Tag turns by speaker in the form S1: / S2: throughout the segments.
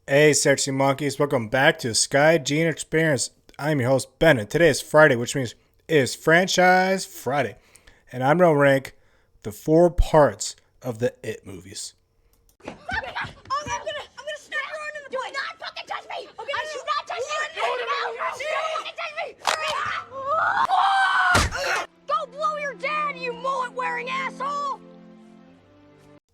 S1: Hey, sexy monkeys, welcome back to Sky Gene Experience. I'm your host, Bennett. Today is Friday, which means it is Franchise Friday. And I'm going to rank the 4 parts of the It movies.
S2: I'm gonna snap your arm in the butt. Do not fucking touch me! Okay, I should not touch you! Don't fucking touch me! Go blow your dad, you mullet-wearing asshole!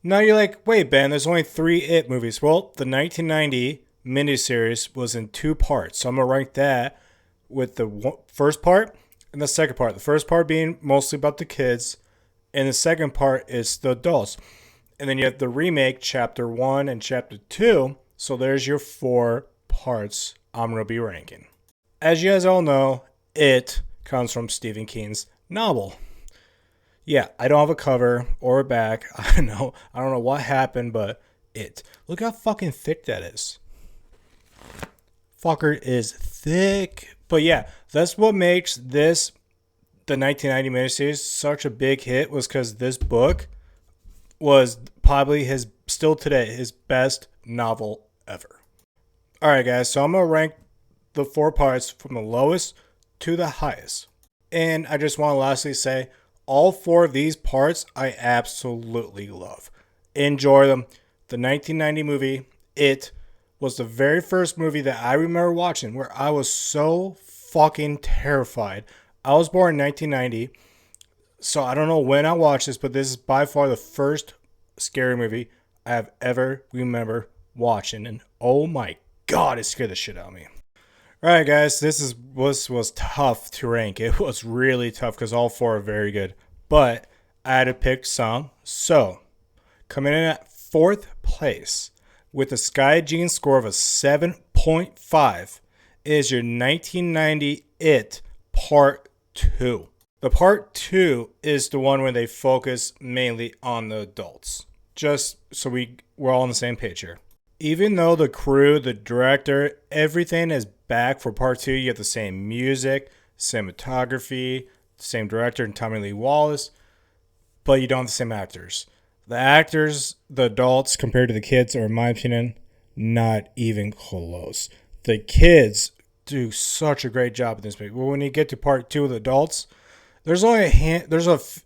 S1: Now you're like, wait, Ben, there's only 3 It movies. Well, the 1990 miniseries was in 2 parts. So I'm going to rank that with the first part and the second part. The first part being mostly about the kids, and the second part is the adults. And then you have the remake, Chapter 1 and Chapter 2. So there's your 4 parts I'm going to be ranking. As you guys all know, It comes from Stephen King's novel. Yeah, I don't have a cover or a back. I don't know what happened, but It. Look how fucking thick that is. Fucker is thick. But yeah, that's what makes this, the 1990 miniseries, such a big hit, was because this book was probably still today, his best novel ever. Alright guys, so I'm going to rank the 4 parts from the lowest to the highest. And I just want to lastly say, all 4 of these parts I absolutely love. Enjoy them. The 1990 movie, It, was the very first movie that I remember watching where I was so fucking terrified. I was born in 1990, so I don't know when I watched this, but this is by far the first scary movie I have ever remember watching. And oh my god, it scared the shit out of me. Alright guys, this was tough to rank. It was really tough because all 4 are very good. But I had to pick some. So, coming in at 4th place with a Sky Gene score of a 7.5 is your 1990 It Part 2. The Part 2 is the one where they focus mainly on the adults. Just so we're all on the same page here. Even though the crew, the director, everything is back for Part 2, you have the same music, cinematography, same director and Tommy Lee Wallace, but you don't have the same actors. The actors, the adults compared to the kids are, in my opinion, not even close. The kids do such a great job in this movie. But when you get to Part 2 of the adults, there's only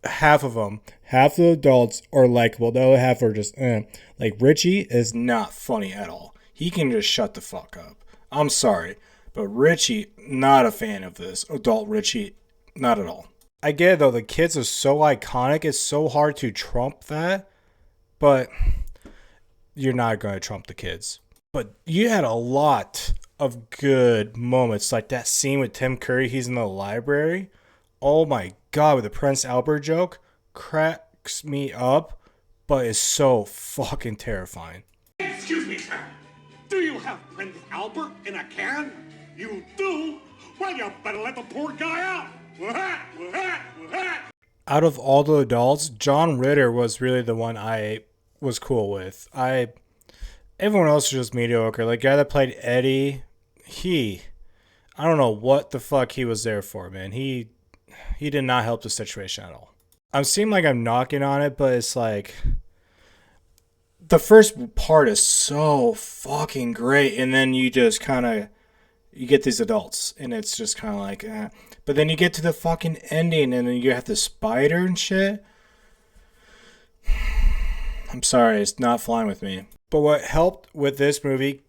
S1: half of them. Half the adults are likable. The other half are just, Like, Richie is not funny at all. He can just shut the fuck up. I'm sorry, but Richie, not a fan of this. Adult Richie, not at all. I get it, though. The kids are so iconic. It's so hard to trump that. But you're not going to trump the kids. But you had a lot of good moments. Like that scene with Tim Curry. He's in the library. Oh my god, with the Prince Albert joke. Cracks me up. But it's so fucking terrifying.
S3: Excuse me, sir. Do you have Prince Albert in a can? You do? Well, you better let the poor guy out.
S1: Out of all the adults, John Ritter was really the one I was cool with. Everyone else was just mediocre. Like, the guy that played Eddie, I don't know what the fuck he was there for, man. He did not help the situation at all. I seem like I'm knocking on it, but it's like, the first part is so fucking great, and then you just kind of, you get these adults, and it's just kind of like, But then you get to the fucking ending, and then you have the spider and shit. I'm sorry, it's not flying with me. But what helped with this movie,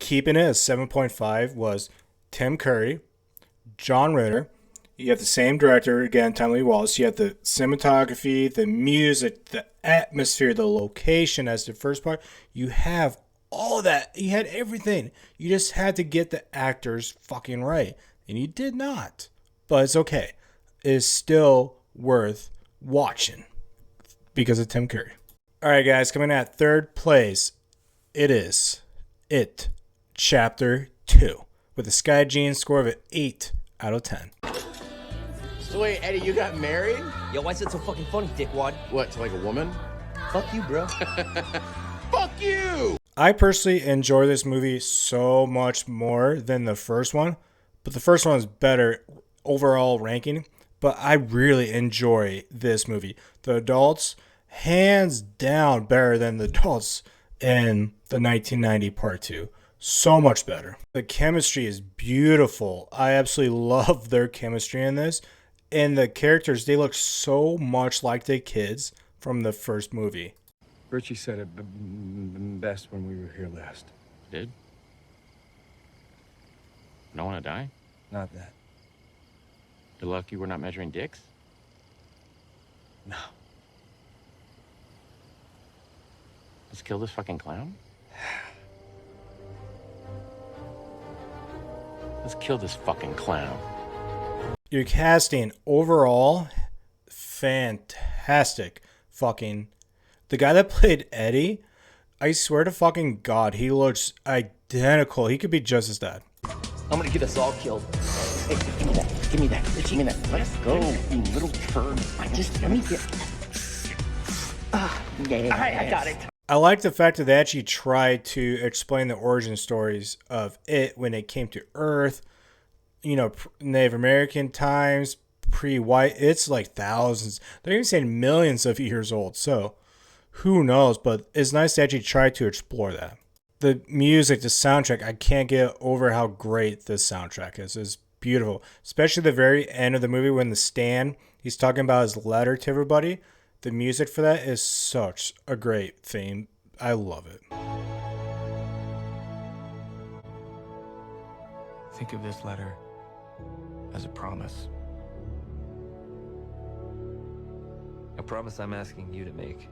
S1: keeping it at 7.5, was Tim Curry, John Ritter. You have the same director, again, Tommy Lee Wallace. You have the cinematography, the music, the atmosphere, the location as the first part. You have all that. You had everything. You just had to get the actors fucking right. And you did not. But it's okay. It is still worth watching because of Tim Curry. Alright guys, coming at 3rd place, it is It Chapter 2 with a Sky Gene score of an 8 out of 10.
S4: So wait, Eddie, you got married?
S5: Yo, why is it so fucking funny, dickwad?
S4: What, to like a woman?
S5: Fuck you, bro.
S4: Fuck you!
S1: I personally enjoy this movie so much more than the first one, but the first one is better overall ranking, but I really enjoy this movie. The adults, hands down better than the adults in the 1990 Part 2. So much better. The chemistry is beautiful. I absolutely love their chemistry in this. And the characters, they look so much like the kids from the first movie.
S6: Richie said it best when we were here last.
S7: Did? Don't want to die?
S6: Not that.
S7: You're lucky we're not measuring dicks?
S6: No.
S7: Let's kill this fucking clown? Let's kill this fucking clown.
S1: Your casting overall, fantastic. Fucking, the guy that played Eddie, I swear to fucking God, he looks identical. He could be just as dad.
S5: I'm gonna get us all killed. Hey, give me that. Give me that. Give me that. Let's go, you little turd. Just let me get. Yeah. All right, I got it.
S1: I like the fact that they actually tried to explain the origin stories of it when it came to Earth. You know, Native American times, pre-white. It's like thousands. They're even saying millions of years old. So, who knows? But it's nice to actually try to explore that. The music, the soundtrack, I can't get over how great this soundtrack is. It's beautiful. Especially the very end of the movie when the Stan, he's talking about his letter to everybody. The music for that is such a great theme. I love it.
S6: Think of this letter as a promise.
S5: A promise I'm asking you to make.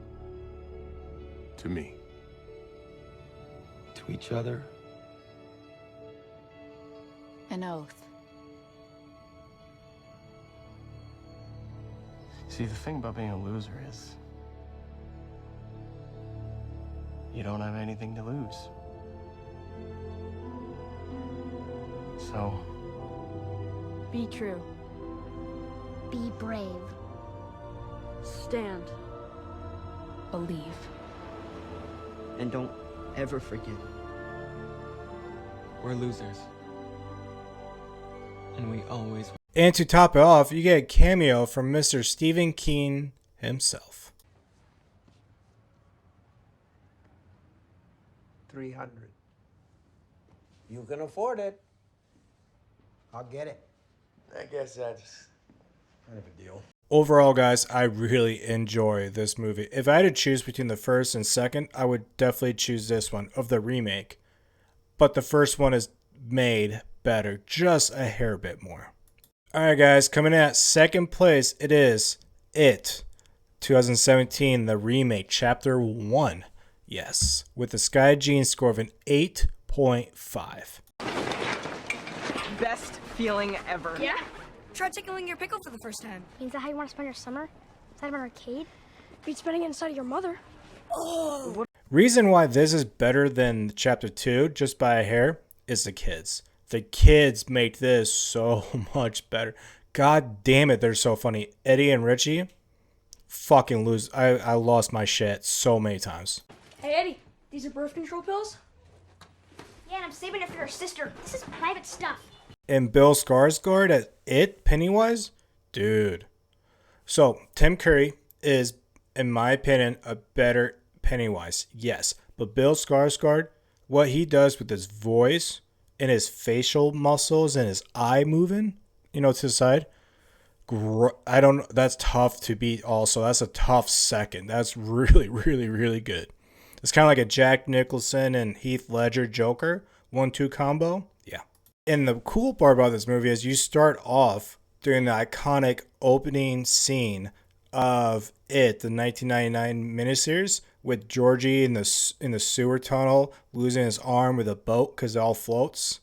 S6: To me.
S5: To each other.
S2: An oath.
S6: See, the thing about being a loser is you don't have anything to lose. So,
S2: Be true.
S8: Be brave.
S2: Stand. Believe.
S5: And don't ever forget. We're losers. And we always.
S1: And to top it off, you get a cameo from Mr. Stephen King himself.
S9: 300. You can afford it. I'll get it.
S4: I guess that's kind of a deal.
S1: Overall, guys, I really enjoy this movie. If I had to choose between the first and second, I would definitely choose this one of the remake. But the first one is made better, just a hair bit more. Alright guys, coming in at second place, it is It 2017, the remake, Chapter 1. Yes, with the Sky Gene score of an 8.5.
S10: Best feeling ever.
S2: Yeah? Try tickling your pickle for the first time.
S8: Means that how you want to spend your summer? Inside of an arcade? Beat spending it inside of your mother.
S2: Oh!
S1: Reason why this is better than Chapter 2, just by a hair, is the kids. The kids make this so much better. God damn it, they're so funny. Eddie and Richie, fucking lose. I lost my shit so many times.
S2: Hey Eddie, these are birth control pills?
S8: Yeah, and I'm saving it for your sister. This is private stuff.
S1: And Bill Skarsgård at It, Pennywise? Dude. So, Tim Curry is, in my opinion, a better Pennywise. Yes. But Bill Skarsgård, what he does with his voice and his facial muscles and his eye moving, you know, to the side. That's tough to beat also. That's a tough second. That's really, really, really good. It's kind of like a Jack Nicholson and Heath Ledger Joker 1-2 combo. Yeah. And the cool part about this movie is you start off during the iconic opening scene of It, the 1999 miniseries, with Georgie in the sewer tunnel losing his arm with a boat because it all floats.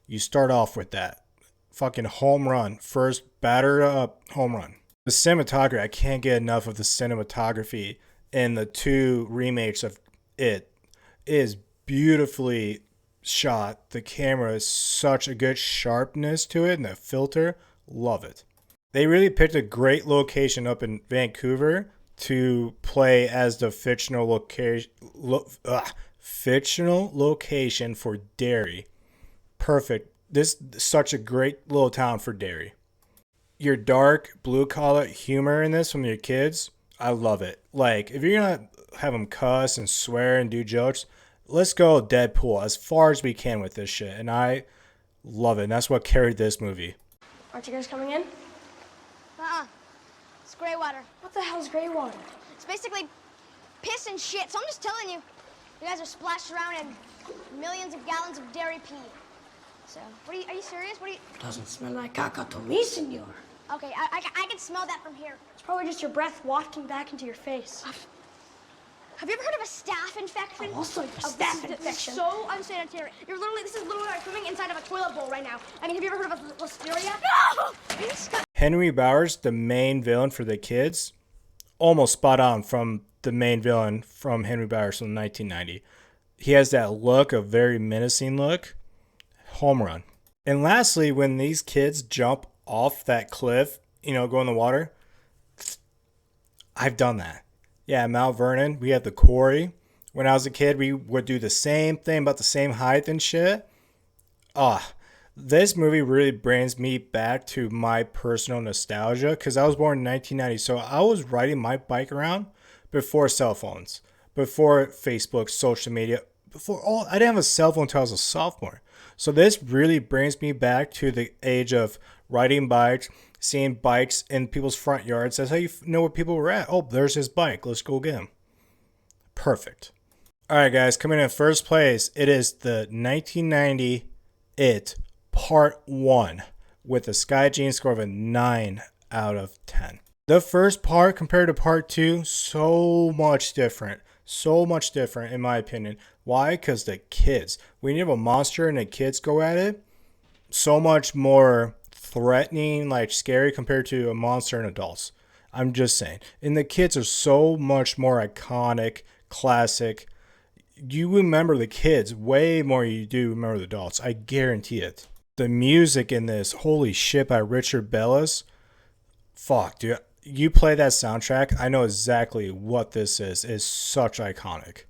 S1: You start off with that. Fucking home run. First batter up, home run. The cinematography, I can't get enough of the cinematography in the two remakes of It. It is beautifully shot. The camera is such a good sharpness to it and the filter. Love it. They really picked a great location up in Vancouver to play as the fictional location for Derry. Perfect. This is such a great little town for Derry. Your dark blue collar humor in this from your kids, I love it. Like if you're gonna have them cuss and swear and do jokes, let's go Deadpool as far as we can with this shit. And I love it. And that's what carried this movie.
S8: Aren't you guys coming in?
S2: It's gray water.
S8: What the hell's gray water?
S2: It's basically piss and shit. So I'm just telling you, you guys are splashed around in millions of gallons of dairy pee. So, are you serious?
S8: Doesn't smell like caca to me, senor.
S2: Okay, I can smell that from here.
S8: It's probably just your breath wafting back into your face.
S2: Have you ever heard of a staph infection?
S8: Also, a staph infection.
S2: This is so unsanitary. This is literally like swimming inside of a toilet bowl right now. I mean, have you ever heard of a listeria? No!
S1: Henry Bowers, the main villain for the kids, almost spot on from the main villain from Henry Bowers from 1990. He has that look, a very menacing look. Home run. And lastly, when these kids jump off that cliff, go in the water, I've done that. Yeah, Mount Vernon, we had the quarry. When I was a kid, we would do the same thing, about the same height and shit. This movie really brings me back to my personal nostalgia because I was born in 1990. So I was riding my bike around before cell phones, before Facebook, social media, I didn't have a cell phone until I was a sophomore. So this really brings me back to the age of riding bikes, seeing bikes in people's front yards. That's how you know where people were at. Oh, there's his bike. Let's go get him. Perfect. All right, guys. Coming in first place, it is the 1990 It Part 1 with a Sky Gene score of a 9 out of 10. The first part compared to Part 2, so much different. So much different in my opinion. Why? Because the kids. When you have a monster and the kids go at it, so much more threatening, like scary compared to a monster and adults. I'm just saying. And the kids are so much more iconic, classic. You remember the kids way more than you do remember the adults. I guarantee it. The music in this, holy shit, by Richard Bellis. Fuck, dude. You play that soundtrack, I know exactly what this is. It's such iconic.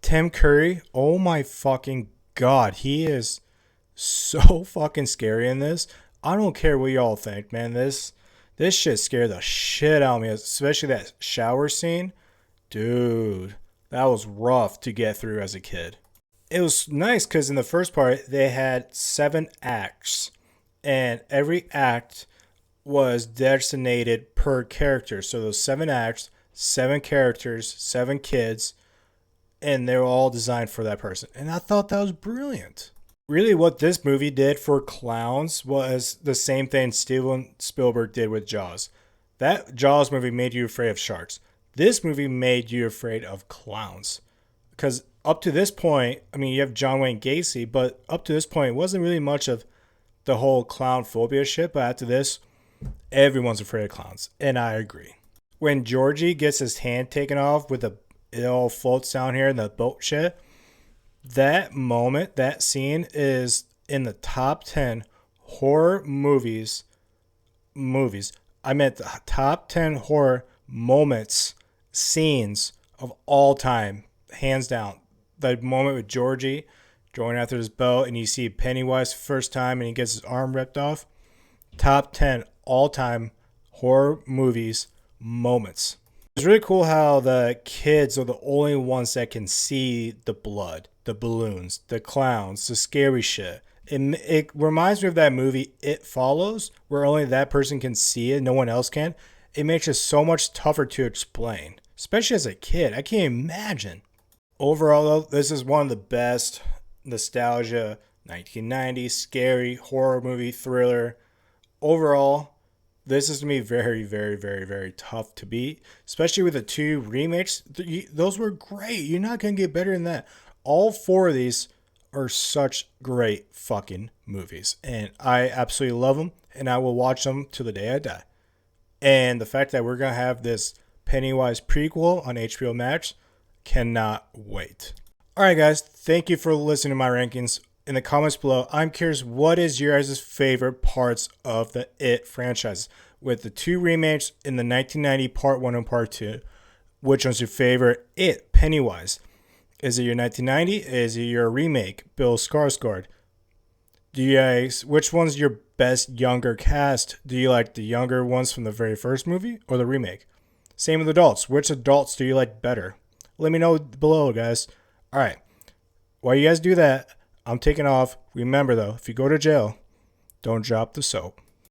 S1: Tim Curry, oh my fucking god, he is so fucking scary in this. I don't care what y'all think, man. This shit scared the shit out of me, especially that shower scene. Dude, that was rough to get through as a kid. It was nice because in the first part, they had 7 acts. And every act was designated per character. So those 7 acts, 7 characters, 7 kids. And they were all designed for that person. And I thought that was brilliant. Really what this movie did for clowns was the same thing Steven Spielberg did with Jaws. That Jaws movie made you afraid of sharks. This movie made you afraid of clowns. Because up to this point, I mean, you have John Wayne Gacy, but up to this point, it wasn't really much of the whole clown phobia shit. But after this, everyone's afraid of clowns. And I agree. When Georgie gets his hand taken off with it all floats down here in the boat shit, that moment, that scene is in the top 10 horror movies. I meant the top 10 horror moments, scenes of all time, hands down. The moment with Georgie going after his boat and you see Pennywise first time and he gets his arm ripped off. Top 10 all time horror movies moments. It's really cool how the kids are the only ones that can see the blood, the balloons, the clowns, the scary shit. It reminds me of that movie It Follows, where only that person can see it, no one else can. It makes it so much tougher to explain, especially as a kid. I can't imagine. Overall, though, this is one of the best nostalgia 1990s scary horror movie thriller. Overall, this is going to be very, very, very, very tough to beat, especially with the 2 remakes. Those were great. You're not going to get better than that. All 4 of these are such great fucking movies, and I absolutely love them, and I will watch them till the day I die. And the fact that we're going to have this Pennywise prequel on HBO Max, cannot wait. All right, guys, thank you for listening to my rankings. In the comments below, I'm curious, what is your guys' favorite parts of the It franchise? With the 2 remakes in the 1990 Part 1 and Part 2, which one's your favorite It, Pennywise? Is it your 1990? Is it your remake, Bill Skarsgård? Which one's your best younger cast. Do you like the younger ones from the very first movie or the remake? Same with adults. Which adults do you like better? Let me know below, guys. All right. While you guys do that, I'm taking off. Remember, though, if you go to jail, don't drop the soap.